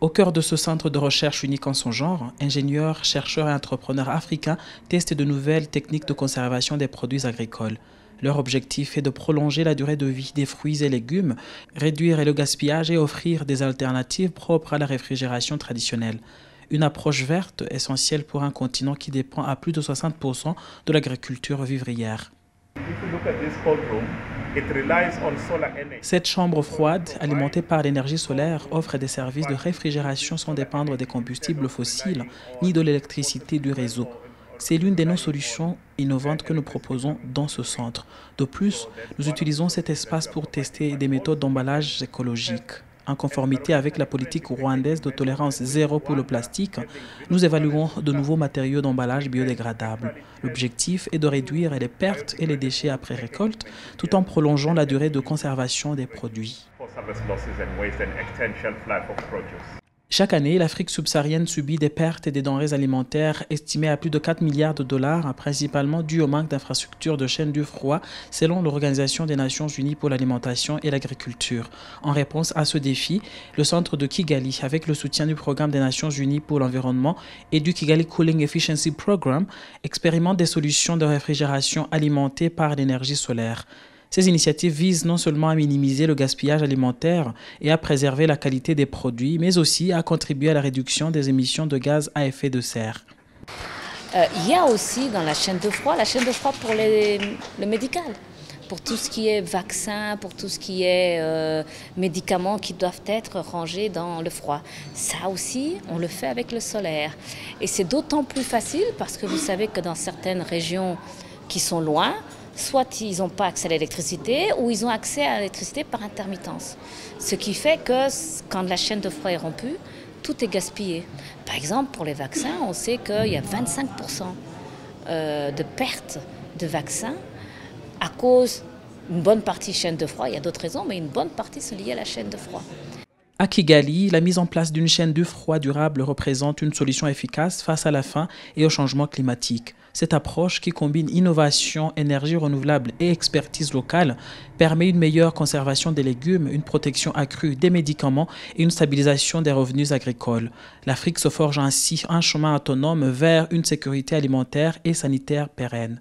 Au cœur de ce centre de recherche unique en son genre, ingénieurs, chercheurs et entrepreneurs africains testent de nouvelles techniques de conservation des produits agricoles. Leur objectif est de prolonger la durée de vie des fruits et légumes, réduire le gaspillage et offrir des alternatives propres à la réfrigération traditionnelle. Une approche verte essentielle pour un continent qui dépend à plus de 60% de l'agriculture vivrière. Cette chambre froide, alimentée par l'énergie solaire, offre des services de réfrigération sans dépendre des combustibles fossiles ni de l'électricité du réseau. C'est l'une de nos solutions innovantes que nous proposons dans ce centre. De plus, nous utilisons cet espace pour tester des méthodes d'emballage écologiques. En conformité avec la politique rwandaise de tolérance zéro pour le plastique, nous évaluons de nouveaux matériaux d'emballage biodégradables. L'objectif est de réduire les pertes et les déchets après récolte, tout en prolongeant la durée de conservation des produits. Chaque année, l'Afrique subsaharienne subit des pertes et des denrées alimentaires estimées à plus de 4 milliards de dollars, principalement dues au manque d'infrastructures de chaîne du froid, selon l'Organisation des Nations Unies pour l'alimentation et l'agriculture. En réponse à ce défi, le centre de Kigali, avec le soutien du Programme des Nations Unies pour l'environnement et du Kigali Cooling Efficiency Program, expérimente des solutions de réfrigération alimentées par l'énergie solaire. Ces initiatives visent non seulement à minimiser le gaspillage alimentaire et à préserver la qualité des produits, mais aussi à contribuer à la réduction des émissions de gaz à effet de serre. Il y a aussi dans la chaîne de froid pour le médical, pour tout ce qui est vaccin, pour tout ce qui est médicaments qui doivent être rangés dans le froid. Ça aussi, on le fait avec le solaire. Et c'est d'autant plus facile parce que vous savez que dans certaines régions qui sont loin, soit ils n'ont pas accès à l'électricité ou ils ont accès à l'électricité par intermittence. Ce qui fait que quand la chaîne de froid est rompue, tout est gaspillé. Par exemple, pour les vaccins, on sait qu'il y a 25% de pertes de vaccins à cause d'une bonne partie chaîne de froid. Il y a d'autres raisons, mais une bonne partie sont liées à la chaîne de froid. À Kigali, la mise en place d'une chaîne du froid durable représente une solution efficace face à la faim et au changement climatique. Cette approche, qui combine innovation, énergie renouvelable et expertise locale, permet une meilleure conservation des légumes, une protection accrue des médicaments et une stabilisation des revenus agricoles. L'Afrique se forge ainsi un chemin autonome vers une sécurité alimentaire et sanitaire pérenne.